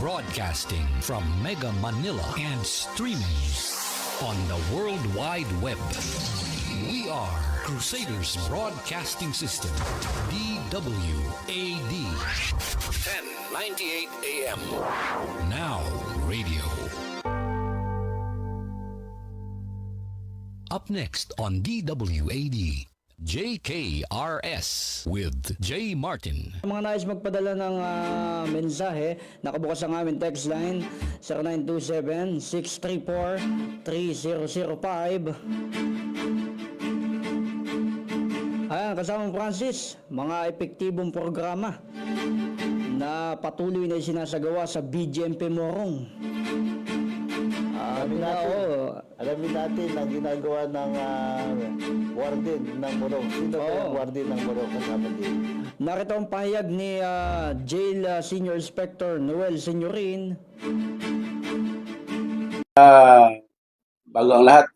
Broadcasting from Mega Manila and streaming on the World Wide Web. We are Crusaders Broadcasting System, DWAD. 1098 AM. Now radio. Up next on DWAD, JKRS with J. Martin. Mga nais magpadala ng mensahe, nakabukas ang aming text line 0927-634-3005. Ayan, kasamang Francis, mga epektibong programa na patuloy na sinasagawa sa BGMP Morong. Alamin natin ang ginagawa ng warden ng Morong. Sino ba yung warden ng Morong kasama din? Narito ang pahayag ni Jail Senior Inspector Noel Senyorin. Bago ang lahat,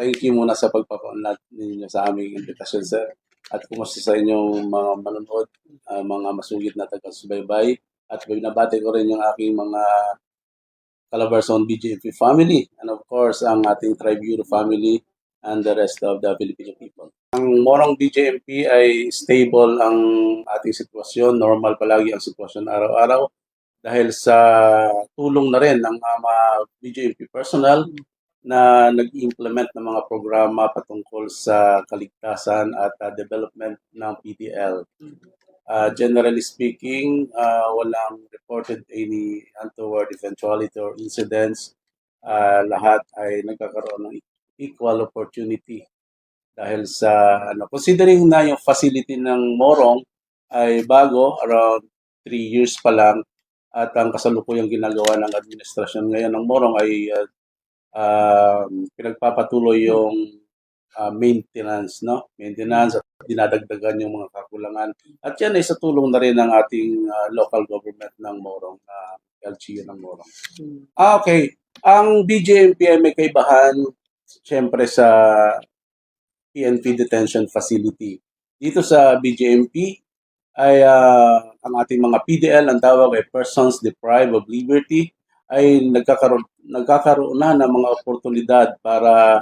thank you muna sa pagpapaunlad ninyo sa aming invitation, sir. At kumusta sa inyong mga manonood, mga masugid na taga-subaybay. At binabati ko rin yung aking mga Calabarzon BGMP family. And of course, ang ating Tri-Bureau family and the rest of the Filipino people. Ang Morong BGMP ay stable ang ating sitwasyon. Normal palagi ang sitwasyon araw-araw. Dahil sa tulong na rin ng mga BGMP personnel na nag-implement ng mga programa patungkol sa kaligtasan at development ng PDL. Generally speaking, walang reported any untoward eventuality or incidents. Lahat ay nagkakaroon ng equal opportunity dahil sa considering na yung facility ng Morong ay bago, around 3 years pa lang, at ang kasalukuyang ginagawa ng administrasyon ngayon ng Morong ay pinagpapatuloy yung maintenance at dinadagdagan yung mga kakulangan. At yan ay sa tulong na rin ng ating local government ng Morong, LGU ng Morong. Okay. Ang BGMP ay may kaibahan siyempre sa PNP Detention Facility. Dito sa BGMP ay ang ating mga PDL, ang tawag ay Persons Deprived of Liberty, ay nagkakaroon na ng mga oportunidad para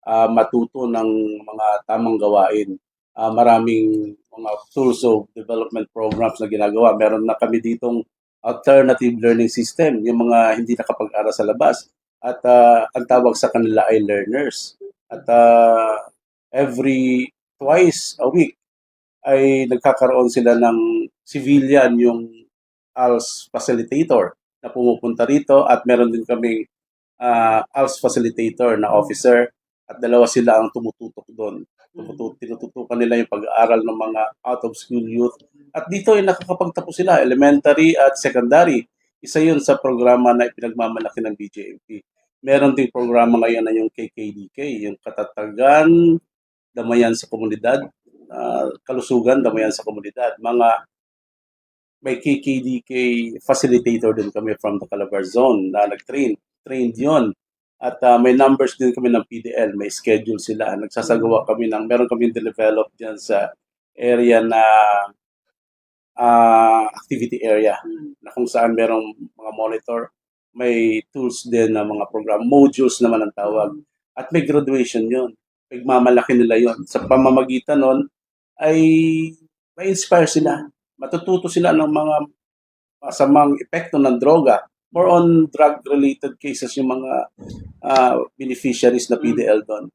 matuto ng mga tamang gawain. Maraming mga tools of development programs na ginagawa. Meron na kami ditong alternative learning system, yung mga hindi nakapag-aral sa labas. At ang tawag sa kanila ay learners. At every twice a week ay nagkakaroon sila ng civilian, yung ALS facilitator na pumupunta rito, at meron din kaming ALS facilitator na officer, at dalawa sila ang tumututok doon. Tinututukan nila yung pag-aaral ng mga out-of-school youth. At dito ay nakakapagtapos sila, elementary at secondary. Isa yun sa programa na ipinagmamalaki ng BGMP. Meron ding programa ngayon na yung KKDK, yung Katatagan, Damayan sa Komunidad, Kalusugan, Damayan sa Komunidad. May KKDK facilitator din kami from the Calabarzon na trained yon. At may numbers din kami ng PDL, may schedule sila. Nagsasagawa kami meron kami develop dyan sa area na activity area, na kung saan merong mga monitor, may tools din na mga program, modules naman ang tawag. At may graduation yon. Pagmamalaki nila yon. Sa pamamagitan nun, ay may inspire sila. Matututo sila ng mga masamang epekto ng droga. More on drug-related cases yung mga beneficiaries na PDL doon.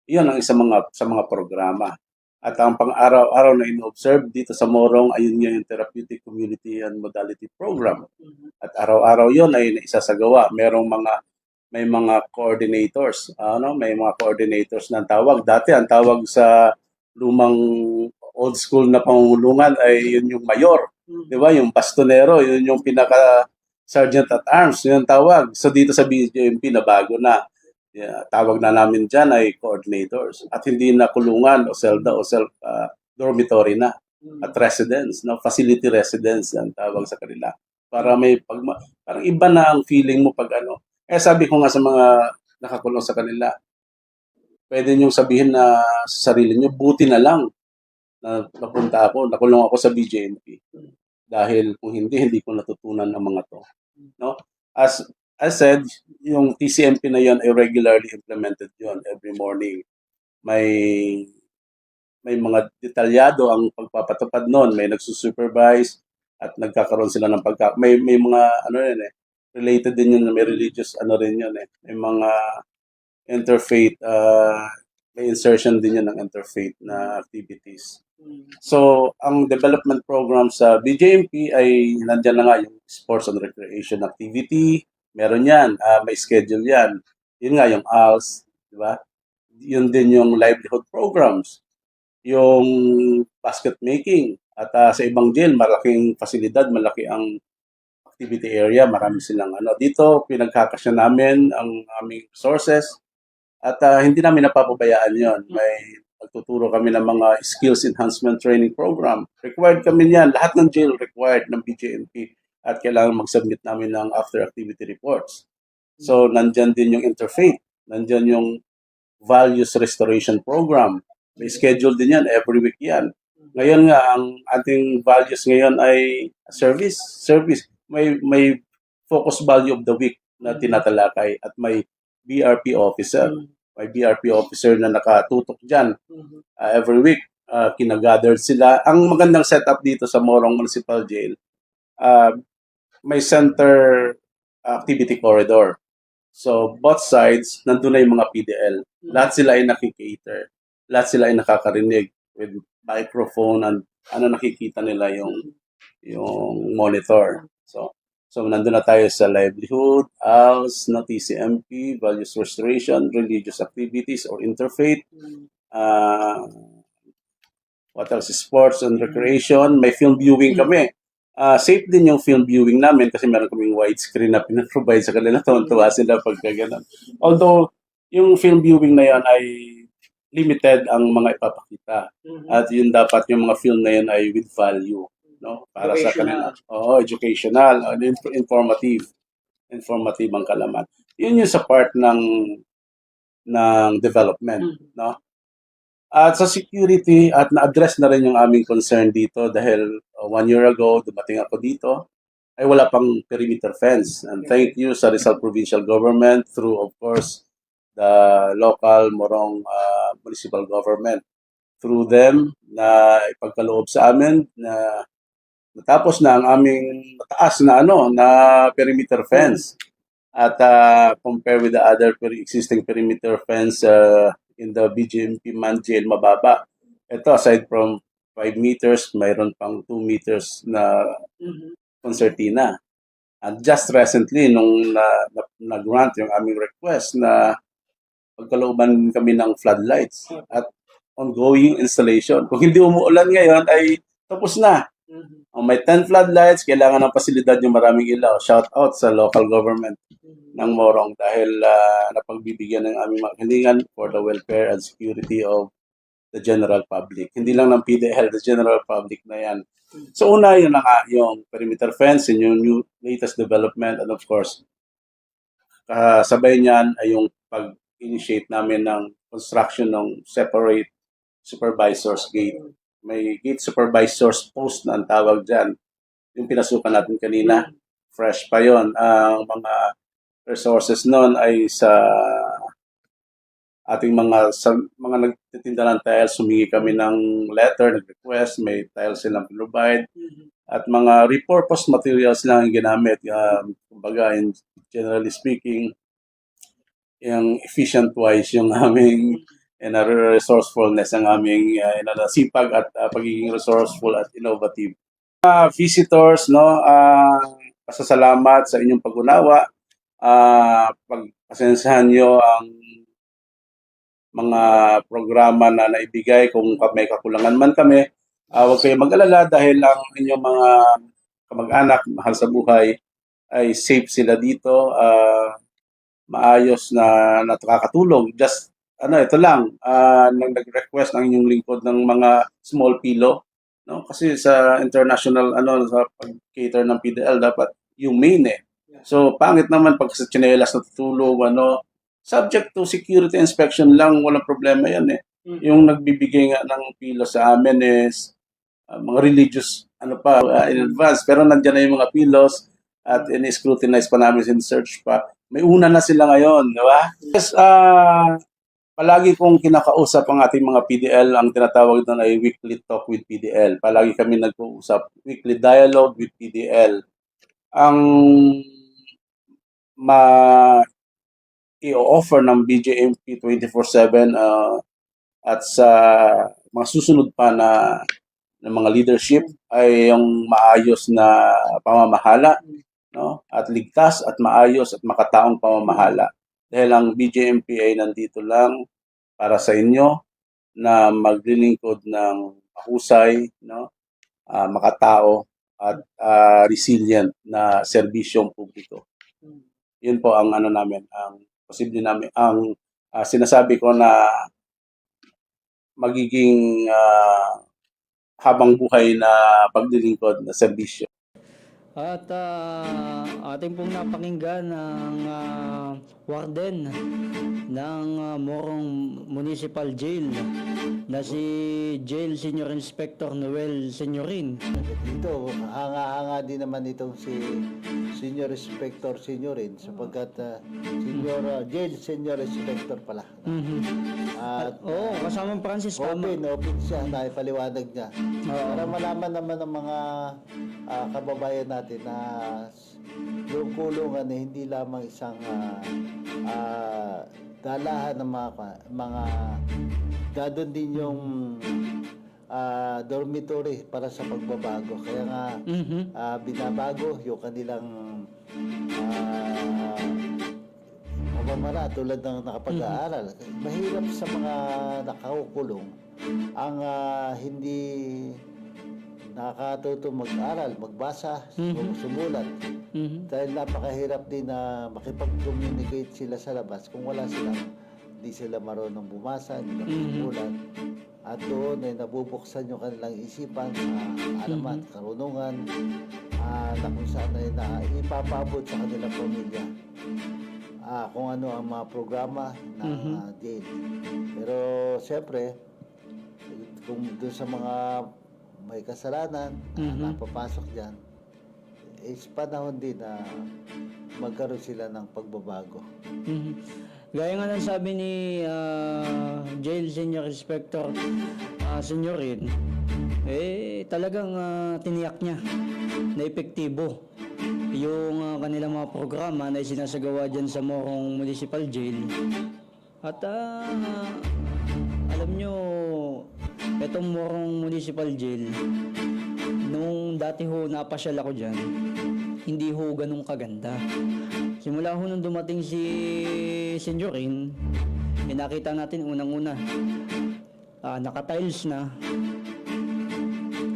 Iyon ang isa sa mga programa. At ang pang-araw-araw na in-observe dito sa Morong, ayun yung Therapeutic Community and Modality Program. At araw-araw yon ay naisasagawa. May mga coordinators. May mga coordinators na tawag. Dati ang tawag sa lumang old school na pangungulungan ay yun yung mayor. Di ba? Yung bastonero, yun yung pinaka Sergeant at Arms, yun ang tawag. So dito sa BGMP na bago na, tawag na namin dyan ay coordinators. At hindi na kulungan o selda o dormitory na. At residence, facility residence ang tawag sa kanila. Para parang iba na ang feeling mo pag sabi ko nga sa mga nakakulong sa kanila, pwede niyong sabihin na sa sarili niyo, buti na lang na nakulong ako sa BGMP. dahil kung hindi ko natutunan ang mga to, no? As I said, yung TCMP na yon ay regularly implemented yon every morning. May mga detalyado ang pagpapatupad noon, may nagsusupervise at nagkakaroon sila ng may mga ano rin related din yun, may religious ano rin yun may mga interfaith may insertion din yun ng interfaith na activities. So, ang development program sa BJMP ay nandiyan na nga yung sports and recreation activity. Meron yan. May schedule yan. Yun nga yung ALS. Di ba? Yun din yung livelihood programs. Yung basket making. At sa ibang jail, malaking fasilidad, malaki ang activity area. Marami silang ano. Dito, pinagkakasya namin ang aming resources. At hindi namin napapabayaan yon. May magtuturo kami ng mga skills enhancement training program. Required kami yan. Lahat ng jail required ng BJMP. At kailangan mag-submit namin ng after activity reports. So, nandyan din yung interfaith. Nandyan yung values restoration program. May schedule din yan. Every week yan. Ngayon nga, ang ating values ngayon ay service. May focus value of the week na tinatalakay at may BRP officer. May BRP officer na nakatutok dyan. Every week, kinagathered sila. Ang magandang setup dito sa Morong Municipal Jail, may center activity corridor. So, both sides, nandun na yung mga PDL. Lahat sila ay nakikater. Lahat sila ay nakakarinig with microphone and nakikita nila yung monitor. So, nandun na tayo sa livelihood, ALS, TCMP, values restoration, religious activities or interfaith. What else? Sports and recreation. May film viewing kami. Safe din yung film viewing namin kasi meron kaming widescreen na pinaprovide sa kanila. Tuwa sila pagka ganun. Although, yung film viewing na yan ay limited ang mga ipapakita. At yun dapat yung mga film na yan ay with value. No? Para sa kanila. Educational, informative ang kalaman. Yun yung sa part ng development, no? At sa security, at na-address na rin yung aming concern dito dahil 1 year ago, dumating ako dito, ay wala pang perimeter fence. And thank you sa Rizal Provincial Government through, of course, the local Morong municipal government. Through them, na ipagkaloob sa amin na natapos na ang aming mataas na na perimeter fence. At compare with the other existing perimeter fence in the BJMP Man Jail, mababa. Ito, aside from 5 meters, mayroon pang 2 meters na concertina. And just recently, nung na-grant yung aming request na pagkalooban kami ng floodlights at ongoing installation. Kung hindi umuulan ngayon, ay tapos na. May 10 floodlights, kailangan ng pasilidad yung maraming ilaw. Shout out sa local government ng Morong dahil napagbibigyan ng aming mga hilingan for the welfare and security of the general public. Hindi lang ng PDL, the general public na yan. So una yun na nga, yung perimeter fence, yung new latest development, and of course, kasabay niyan ay yung pag-initiate namin ng construction ng separate supervisor's gate. May gate supervisor's post na ang tawag dyan. Yung pinasukan natin kanina, fresh pa yon. Ang mga resources nun ay sa ating mga nagtitinda ng tiles, humingi kami ng letter, nag-request, may tiles silang provide. At mga repurposed materials lang ang ginamit. Kumbaga, generally speaking, yung efficient-wise yung aming resourcefulness ang aming sipag at pagiging resourceful at innovative. Visitors, pasasalamat sa inyong pag-unawa. Pagpasensahan nyo ang mga programa na naibigay kung may kakulangan man kami. Huwag kayong mag-alala dahil ang inyong mga kamag-anak, mahal sa buhay, ay safe sila dito. Maayos na nakakatulong. Just ito lang, nag-request ng inyong lingkod ng mga small pillow, no? Kasi sa international, sa pag-cater ng PDL, dapat yung main So, pangit naman pag sa tsinelas natutulog, subject to security inspection lang, walang problema yan Yung nagbibigay nga ng pillow sa amin is mga religious ano pa in advance, pero nandiyan na yung mga pilos at in-scrutinize pa namin, in-search pa. May una na sila ngayon, di ba? Yes, palagi kong kinakausap ang ating mga PDL, ang tinatawag doon ay weekly talk with PDL. Palagi kami nag-uusap, weekly dialogue with PDL. Ang i-offer ng BJMP 24/7 at sa mga susunod pa na ng mga leadership ay yung maayos na pamamahala, no? At ligtas at maayos at makataong pamamahala. Dahil ang BJMP ay nandito lang para sa inyo na maglilingkod ng mahusay, no? Makatao at resilient na serbisyong publiko. Yun po ang ano namin, ang posible namin, ang sinasabi ko na magiging habang buhay na paglilingkod na serbisyo. At ating pong napakinggan ang warden ng Morong Municipal Jail na si Jail Senior Inspector Noel Senyorin. Dito, hanga-hanga din naman itong si Senior Inspector Senyorin sapagkat Jail Senior Inspector pala. At Kasamang Francis, tama. open siya, naipaliwanag niya. Para malaman naman ng mga kababayan natin na yung kulungan ay hindi lamang isang dalahan ng mga dadon din yung dormitory para sa pagbabago. Kaya nga binabago yung kanilang pamamara tulad ng nakapag-aaral. Mahirap sa mga nakakulong ang hindi nakakatuto mag-aral, magbasa, sumulat. Dahil napakahirap din na makipag-communicate sila sa labas kung wala silang, hindi sila marunong bumasa, hindi sumulat. At doon ay nabubuksan yung kanilang isipan sa alamat, karunungan, na kung saan ay ipapabot sa kanilang pamilya. Kung ano ang mga programa ng jail. Pero siyempre, kung doon sa mga may kasalanan na napapasok dyan, is panahon din na magkaroon sila ng pagbabago. Gaya nga ng sabi ni Jail Senior Inspector Senyorin, talagang tiniyak niya na epektibo yung kanilang mga programa na isinasagawa dyan sa Morong Municipal Jail. At alam nyo, itong Morong Municipal Jail, nung dati ho napasyal ako dyan, hindi ho ganun kaganda. Simula ho nung dumating si Senyorin, nakita natin unang-una, naka-tiles na,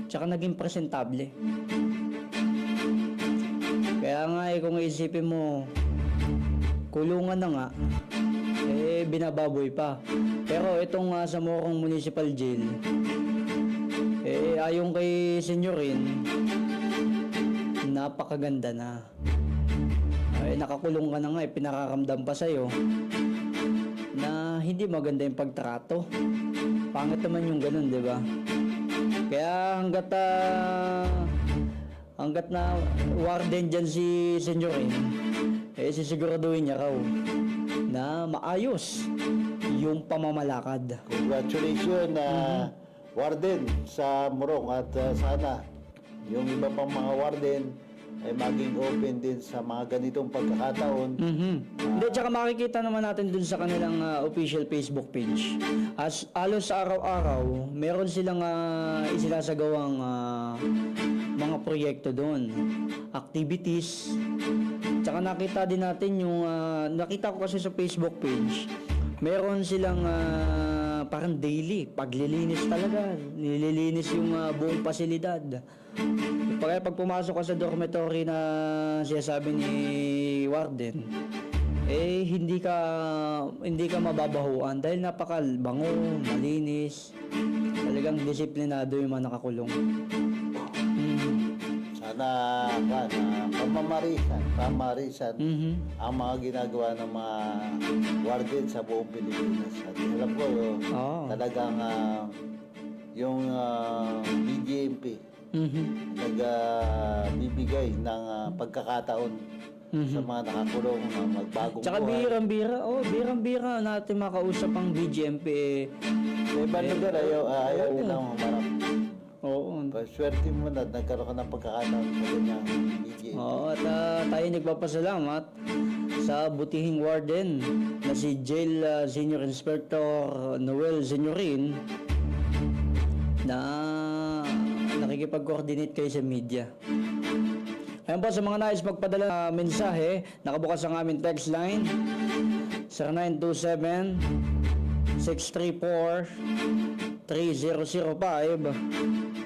tsaka naging presentable. Kaya nga kung isipin mo, kulungan na nga, binababoy pa. Pero itong sa Morong Municipal Jail, ayon kay Senyorin, napakaganda na. Nakakulong ka na nga, pinakaramdam pa sa'yo na hindi maganda yung pagtrato. Pangit naman yung ganun, di ba? Kaya hanggat na warden dyan si Senyorin, sisiguraduhin niya raw na maayos yung pamamalakad. Congratulations warden sa Morong at sana yung iba pang mga warden ay maging open din sa mga ganitong pagkakataon. Hindi, tsaka makikita naman natin dun sa kanilang official Facebook page. Halos araw-araw, meron silang isinasagawang mga proyekto doon, activities. Tsaka nakita din natin yung, nakita ko kasi sa Facebook page, meron silang parang daily, paglilinis talaga. Nililinis yung buong pasilidad. Pag pumasok ka sa dormitory na sinasabi ni Warden, hindi ka mababahuan dahil napakabango, malinis. Talagang disiplinado yung mga nakakulong. Sana pamarisan ang mga ginagawa ng mga warden sa buong Pilipinas. At alam ko talagang yung BJMP nagbibigay ng pagkakataon sa mga nakakulong na magbagong Tsaka buhay. birang-bira natin makausap ang BGMP. Sa ibang lugar, ayaw nilang humarap. Oo. Swerte mo na nagkaroon ka ng pagkakataon sa ganyang BGM. Oo, at tayo nagpapasalamat sa butihing warden na si Jail Senior Inspector Noel Senyorin na nakikipag-coordinate kayo sa media. Ayan po, sa mga nais magpadala ng mensahe, nakabukas ang aming text line 0927-634-3005.